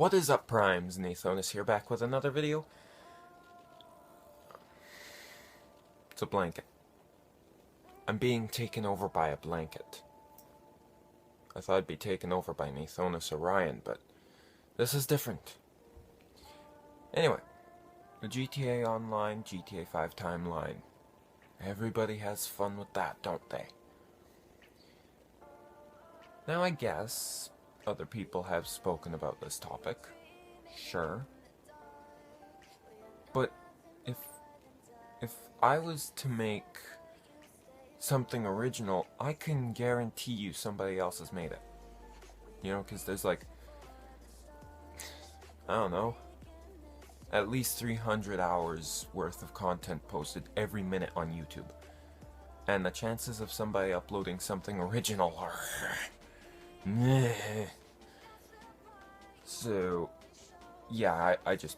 What is up, Primes? Nathonis here, back with another video. It's a blanket. I'm being taken over by a blanket. I thought I'd be taken over by Nathonis Orion, but this is different. Anyway, the GTA Online, GTA 5 timeline. Everybody has fun with that, don't they? Now, I guess other people have spoken about this topic. Sure. But if I was to make something original, I can guarantee you somebody else has made it. You know, because there's like, I don't know, at least 300 hours worth of content posted every minute on YouTube. And the chances of somebody uploading something original are meh. So, yeah, I just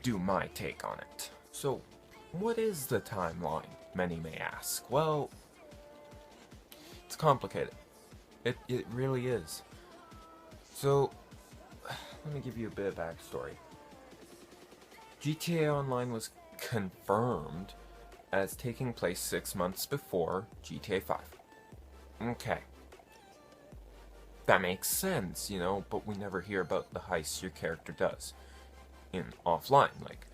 do my take on it. So, what is the timeline, many may ask? Well, it's complicated. It really is. So, let me give you a bit of backstory. GTA Online was confirmed as taking place 6 months before GTA 5. Okay. That makes sense, you know, but we never hear about the heists your character does in offline. Like,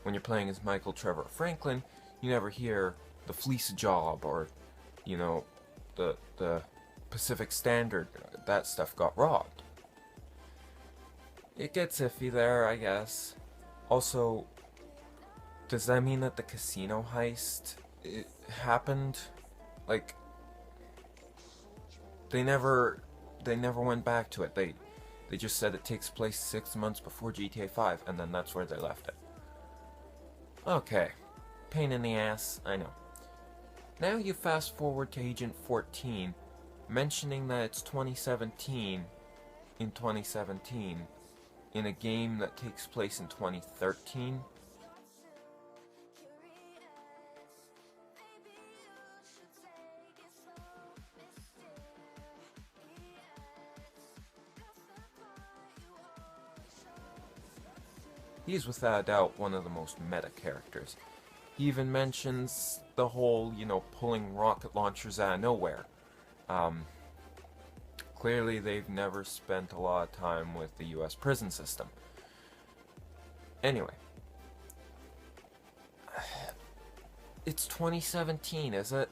when you're playing as Michael Trevor Franklin, you never hear the fleece job or, you know, the Pacific Standard, that stuff got robbed. It gets iffy there, I guess. Also, does that mean that the casino heist happened? Like, they never went back to it. They just said it takes place 6 months before GTA 5, and then that's where they left it. Okay. Pain in the ass, I know. Now you fast forward to Agent 14, mentioning that it's 2017 in 2017 in a game that takes place in 2013. He's without a doubt one of the most meta characters. He even mentions the whole, you know, pulling rocket launchers out of nowhere. Clearly they've never spent a lot of time with the US prison system. Anyway. It's 2017, is it?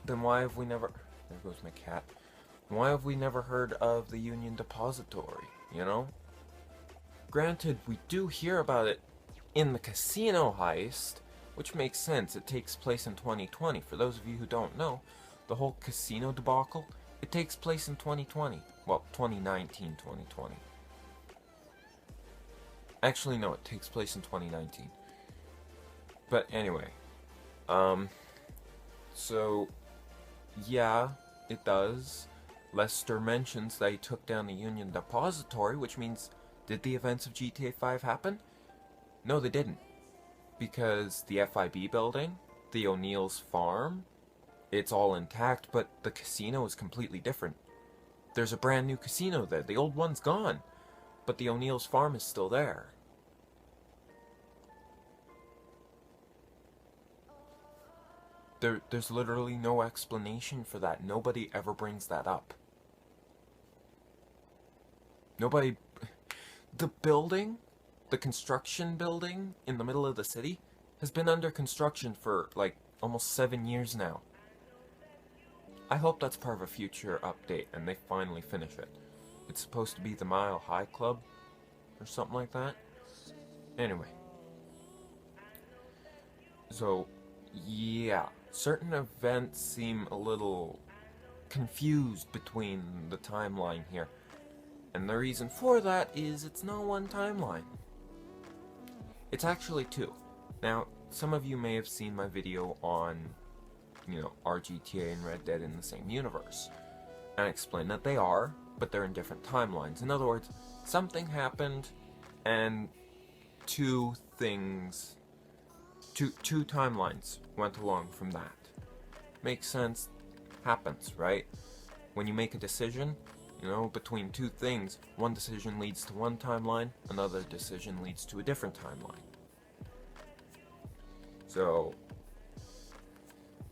Then why have we never... There goes my cat. Why have we never heard of the Union Depository, you know? Granted, we do hear about it in the casino heist, which makes sense. It takes place in 2020. For those of you who don't know, the whole casino debacle, it takes place in 2020. Well, 2019, 2020. Actually, no, it takes place in 2019. But anyway, so, yeah, it does. Lester mentions that he took down the Union Depository, which means, did the events of GTA 5 happen? No, they didn't. Because the FIB building, the O'Neill's farm, it's all intact, but the casino is completely different. There's a brand new casino there. The old one's gone, but the O'Neill's farm is still there. There's literally no explanation for that. Nobody ever brings that up. Nobody... The building, the construction building in the middle of the city, has been under construction for, like, almost 7 years now. I hope that's part of a future update and they finally finish it. It's supposed to be the Mile High Club, or something like that. Anyway. So, yeah. Certain events seem a little confused between the timeline here. And the reason for that is it's not one timeline. It's actually two. Now, some of you may have seen my video on, you know, are GTA and Red Dead in the same universe. And I explained that they are, but they're in different timelines. In other words, something happened and two timelines went along from that. Makes sense. Happens, right? When you make a decision, You know, between two things, one decision leads to one timeline, another decision leads to a different timeline. So,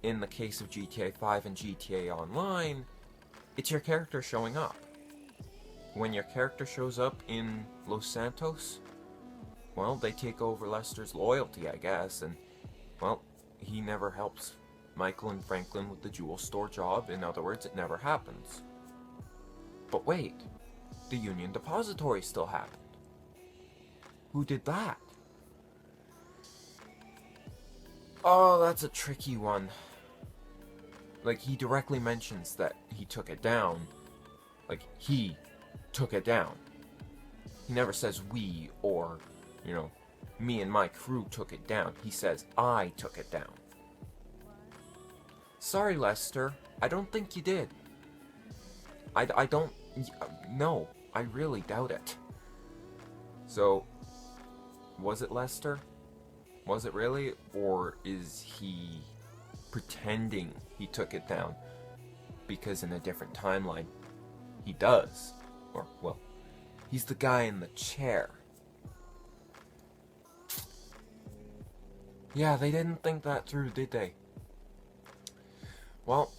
in the case of GTA 5 and GTA Online, it's your character showing up. When your character shows up in Los Santos, well, they take over Lester's loyalty, I guess, and, well, he never helps Michael and Franklin with the jewel store job. In other words, it never happens. But wait, the Union Depository still happened. Who did that? Oh, that's a tricky one. Like, he directly mentions that he took it down. Like, he took it down. He never says we or, you know, me and my crew took it down. He says, I took it down. Sorry, Lester. I don't think you did. I don't... No, I really doubt it. So, was it Lester? Was it really? Or is he pretending he took it down? Because in a different timeline, he does. Or, well, he's the guy in the chair. Yeah, they didn't think that through, did they? Well,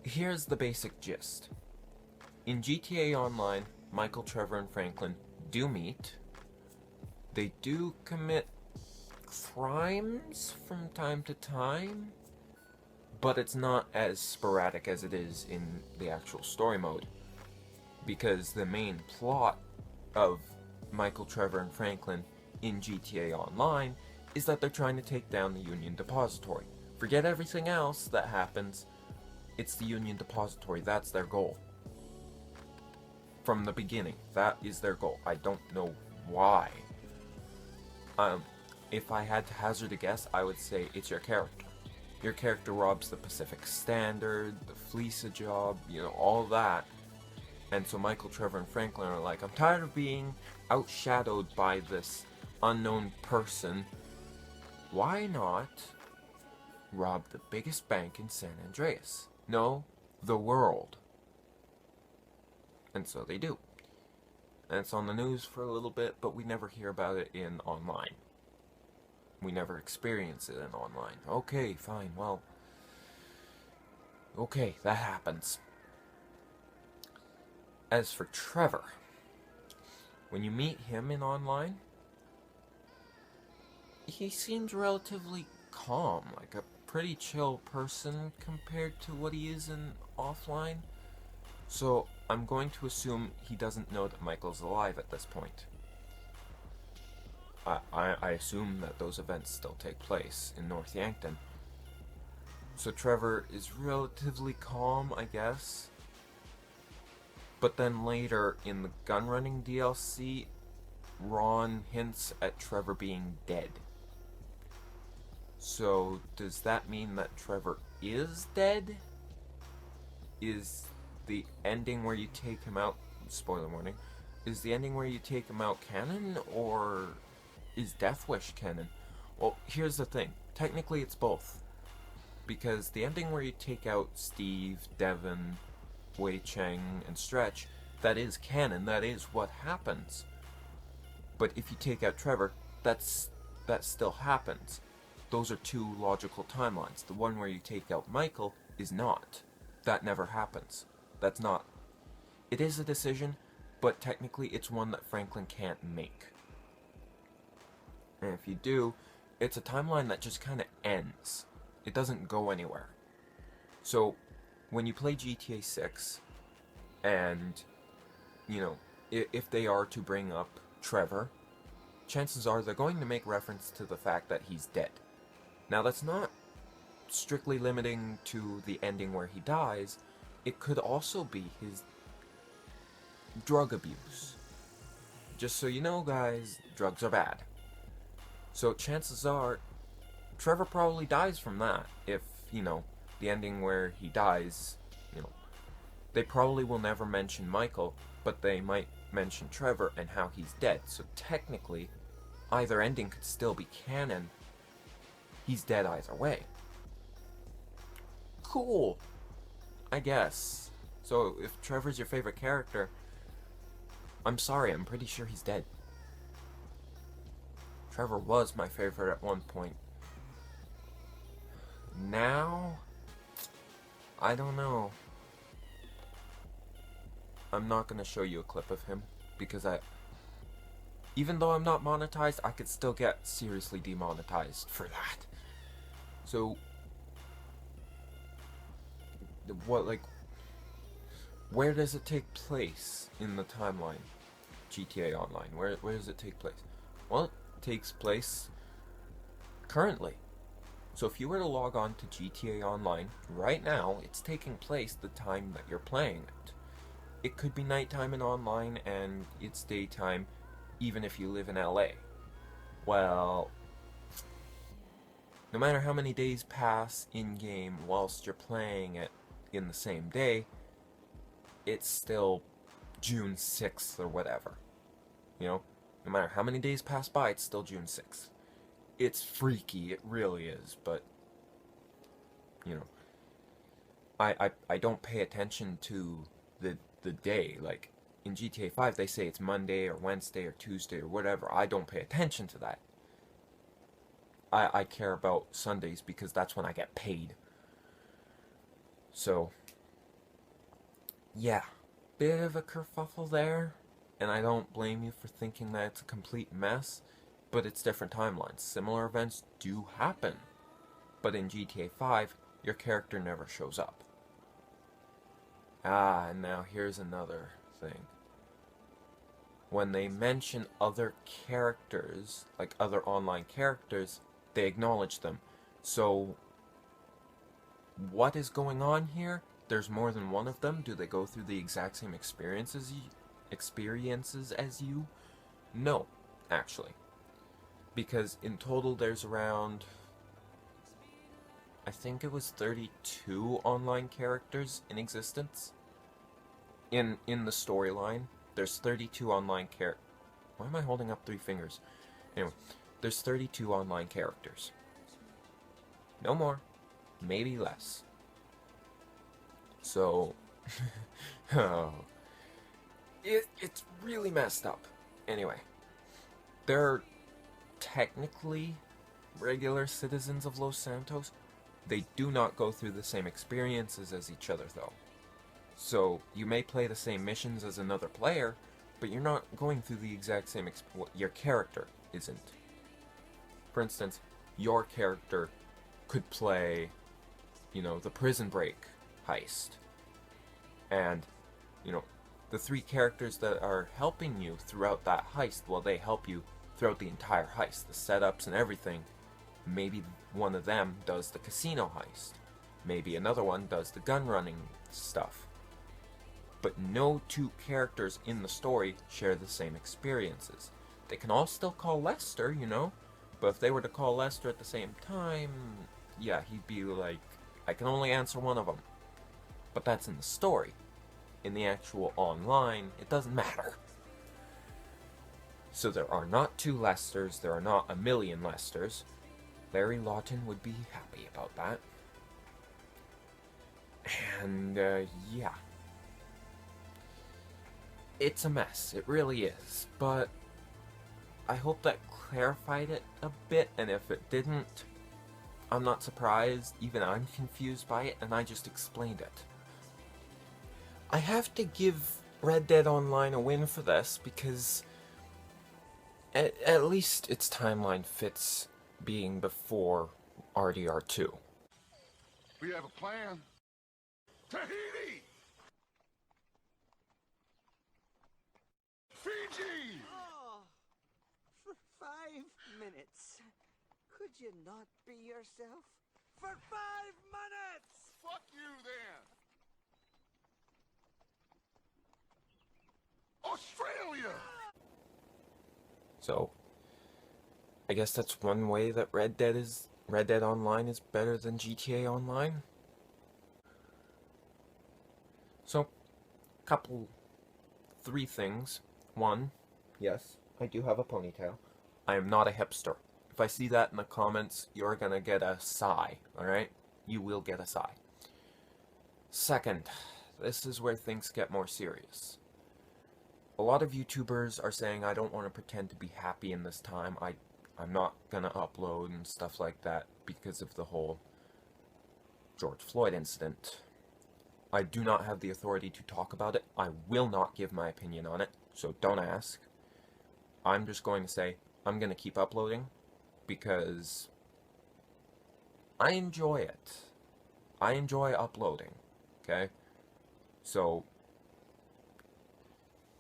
here's the basic gist. In GTA Online, Michael, Trevor, and Franklin do meet. They do commit crimes from time to time, but it's not as sporadic as it is in the actual story mode. Because the main plot of Michael, Trevor, and Franklin in GTA Online is that they're trying to take down the Union Depository. Forget everything else that happens. It's the Union Depository. That's their goal. From the beginning, that is their goal. I don't know why. If I had to hazard a guess, I would say it's your character. Your character robs the Pacific Standard, the Fleeca job, you know, all that. And so Michael, Trevor, and Franklin are like, I'm tired of being outshadowed by this unknown person. Why not rob the biggest bank in San Andreas? No, the world. And so they do. And it's on the news for a little bit, but we never hear about it in online. We never experience it in online. Okay, fine, well. Okay, that happens. As for Trevor, when you meet him in online, he seems relatively calm, like a pretty chill person compared to what he is in offline. So I'm going to assume he doesn't know that Michael's alive at this point. I assume that those events still take place in North Yankton. So Trevor is relatively calm, I guess. But then later in the gunrunning DLC, Ron hints at Trevor being dead. So does that mean that Trevor is dead? Is the ending where you take him out, spoiler warning, is the ending where you take him out canon, or is Death Wish canon? Well, here's the thing. Technically it's both. Because the ending where you take out Steve, Devin, Wei Cheng, and Stretch, that is canon, that is what happens. But if you take out Trevor, that still happens. Those are two logical timelines. The one where you take out Michael is not. That never happens. That's not. It is a decision, but technically it's one that Franklin can't make. And if you do, it's a timeline that just kind of ends. It doesn't go anywhere. So, when you play GTA 6, and, you know, if they are to bring up Trevor, chances are they're going to make reference to the fact that he's dead. Now, that's not strictly limiting to the ending where he dies. It could also be his drug abuse. Just so you know, guys, drugs are bad. So chances are, Trevor probably dies from that. If, you know, the ending where he dies, you know, they probably will never mention Michael, but they might mention Trevor and how he's dead. So technically, either ending could still be canon. He's dead either way. Cool, I guess. So if Trevor's your favorite character, I'm sorry, I'm pretty sure he's dead. Trevor was my favorite at one point. Now, I don't know. I'm not gonna show you a clip of him because even though I'm not monetized, I could still get seriously demonetized for that. So, where does it take place in the timeline? GTA Online, where does it take place? Well, it takes place currently. So if you were to log on to GTA Online right now, it's taking place the time that you're playing it. It could be nighttime in online and it's daytime even if you live in LA. Well, no matter how many days pass in-game whilst you're playing it in the same day, it's still June 6th or whatever. You know, no matter how many days pass by, it's still June 6th. It's freaky, it really is, but, you know, I don't pay attention to the day. Like, in GTA 5, they say it's Monday or Wednesday or Tuesday or whatever. I don't pay attention to that. I care about Sundays because that's when I get paid. So, yeah, bit of a kerfuffle there, and I don't blame you for thinking that it's a complete mess, but it's different timelines. Similar events do happen, but in GTA 5, your character never shows up. And now here's another thing. When they mention other characters, like other online characters, they acknowledge them. So, what is going on here? There's more than one of them. Do they go through the exact same experiences as you? No, actually. Because in total there's around, I think it was 32 online characters in existence. In the storyline, there's 32 online characters. Why am I holding up 3 fingers? Anyway, there's 32 online characters. No more. Maybe less. So, oh, it's really messed up. Anyway, they're technically regular citizens of Los Santos. They do not go through the same experiences as each other, though. So, you may play the same missions as another player, but you're not going through the exact same your character isn't. For instance, your character could play, you know, the prison break heist. And, you know, the 3 characters that are helping you throughout that heist, well, they help you throughout the entire heist, the setups and everything. Maybe one of them does the casino heist. Maybe another one does the gun running stuff. But no 2 characters in the story share the same experiences. They can all still call Lester, you know, but if they were to call Lester at the same time, yeah, he'd be like, I can only answer one of them. But that's in the story. In the actual online, it doesn't matter. So there are not 2 Lesters, there are not a million Lesters. Larry Lawton would be happy about that. And, yeah. It's a mess, it really is, but I hope that clarified it a bit, and if it didn't, I'm not surprised, even I'm confused by it, and I just explained it. I have to give Red Dead Online a win for this, because at least its timeline fits being before RDR2. We have a plan. Tahiti! Fiji! Oh, for 5 minutes. Could you not be yourself? For 5 minutes! Fuck you then! Australia! So, I guess that's one way that Red Dead Online is better than GTA Online. So, 3 things. 1, yes, I do have a ponytail. I am not a hipster. If I see that in the comments, you're gonna get a sigh, alright? You will get a sigh. Second, this is where things get more serious. A lot of YouTubers are saying, I don't want to pretend to be happy in this time. I'm not gonna upload and stuff like that because of the whole George Floyd incident. I do not have the authority to talk about it. I will not give my opinion on it, so don't ask. I'm just going to say, I'm going to keep uploading because I enjoy it. I enjoy uploading, okay? So,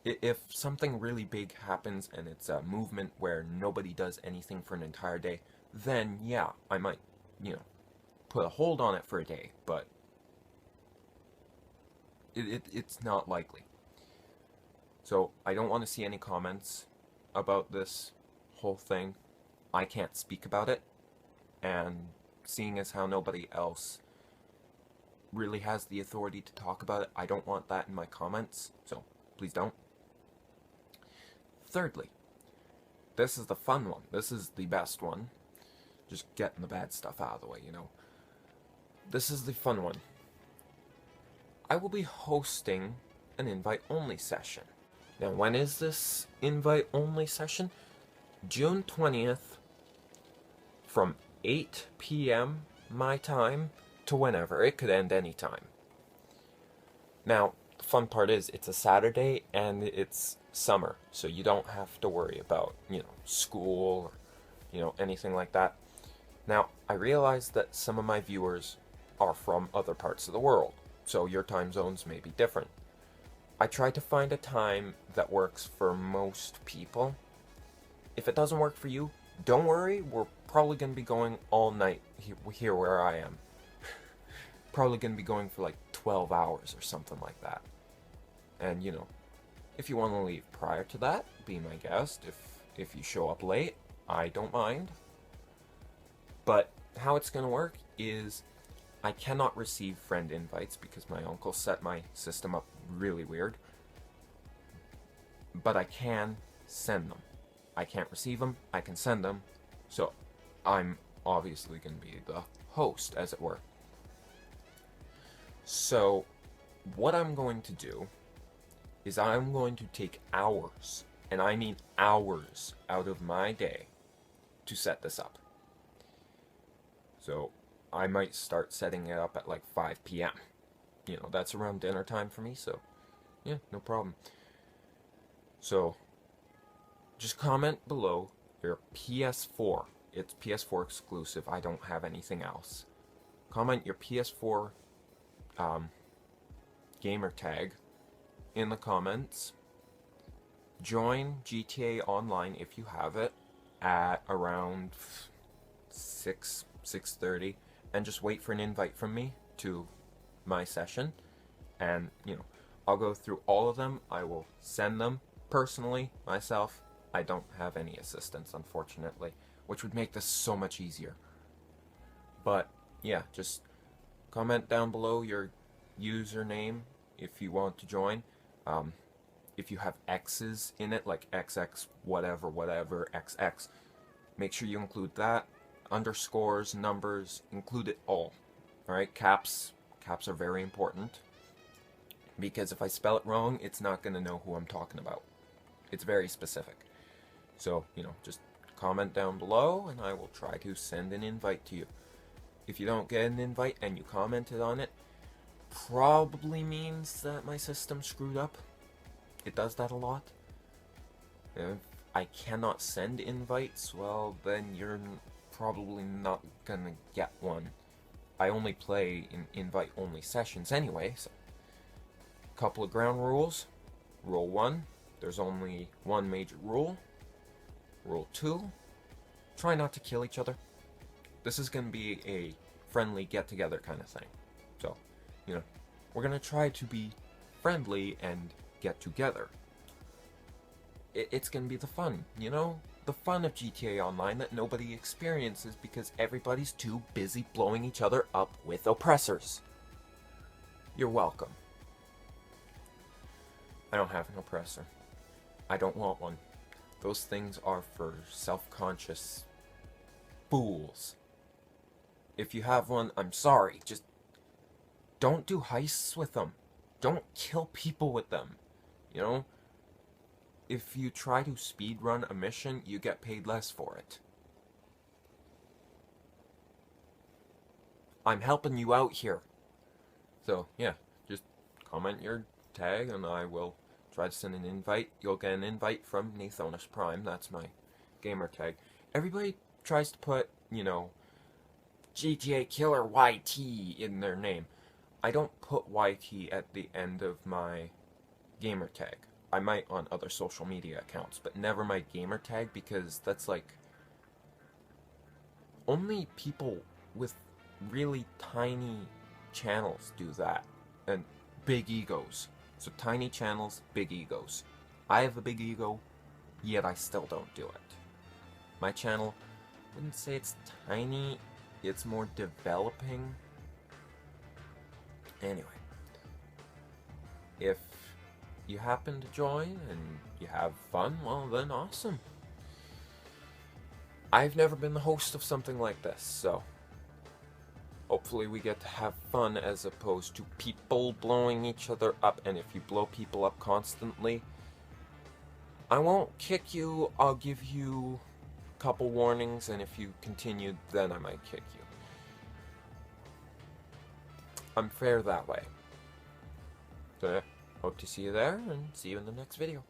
if something really big happens and it's a movement where nobody does anything for an entire day, then yeah, I might, put a hold on it for a day, but it's not likely. So I don't want to see any comments about this whole thing. I can't speak about it, and seeing as how nobody else really has the authority to talk about it, I don't want that in my comments, so please don't. Thirdly, this is the fun one. This is the best one. Just getting the bad stuff out of the way, This is the fun one. I will be hosting an invite-only session. Now, when is this invite-only session? June 20th, from 8 p.m. my time to whenever. It could end any time. Now, the fun part is it's a Saturday and it's summer, so you don't have to worry about, school or, anything like that. Now, I realize that some of my viewers are from other parts of the world, so your time zones may be different. I try to find a time that works for most people. If it doesn't work for you, don't worry, we're probably going to be going all night here where I am. Probably going to be going for like 12 hours or something like that. And, if you want to leave prior to that, be my guest. If you show up late, I don't mind. But how it's going to work is I cannot receive friend invites because my uncle set my system up really weird. But I can send them. I can't receive them, I can send them. So I'm obviously going to be the host, as it were. So what I'm going to do is I'm going to take hours, and I mean hours, out of my day to set this up. So I might start setting it up at like 5 p.m. That's around dinner time for me, so yeah, no problem. So just comment below your PS4. It's PS4 exclusive. I don't have anything else. Comment your PS4 gamer tag in the comments. Join GTA Online if you have it at around 6:30, and just wait for an invite from me to my session. And I'll go through all of them. I will send them personally myself. I don't have any assistance, unfortunately, which would make this so much easier. But yeah, just comment down below your username if you want to join. If you have X's in it, like XX whatever XX, make sure you include that. Underscores, numbers, include it all. Alright, caps are very important, because if I spell it wrong, it's not going to know who I'm talking about. It's very specific. So, just comment down below and I will try to send an invite to you. If you don't get an invite and you commented on it, probably means that my system screwed up. It does that a lot. If I cannot send invites, well, then you're probably not gonna get one. I only play in invite-only sessions anyway, so. Couple of ground rules. Rule 1, there's only one major rule. Rule 2, try not to kill each other. This is gonna be a friendly get-together kind of thing. So, we're gonna try to be friendly and get together. It's gonna be the fun, the fun of GTA Online that nobody experiences because everybody's too busy blowing each other up with oppressors. You're welcome. I don't have an oppressor. I don't want one. Those things are for self-conscious fools. If you have one, I'm sorry. Just don't do heists with them. Don't kill people with them. You know? If you try to speedrun a mission, you get paid less for it. I'm helping you out here. So, yeah, just comment your tag and I will try to send an invite. You'll get an invite from Nathonis Prime. That's my gamer tag. Everybody tries to put, you know, GTA Killer YT in their name. I don't put YT at the end of my gamer tag. I might on other social media accounts, but never my gamer tag, because that's like only people with really tiny channels do that, and big egos. So tiny channels, big egos. I have a big ego, yet I still don't do it. My channel, I wouldn't say it's tiny, it's more developing. Anyway, if you happen to join and you have fun, well then awesome. I've never been the host of something like this, so hopefully we get to have fun as opposed to people blowing each other up. And if you blow people up constantly, I won't kick you, I'll give you a couple warnings, and if you continue, then I might kick you. I'm fair that way. So yeah, hope to see you there, and see you in the next video.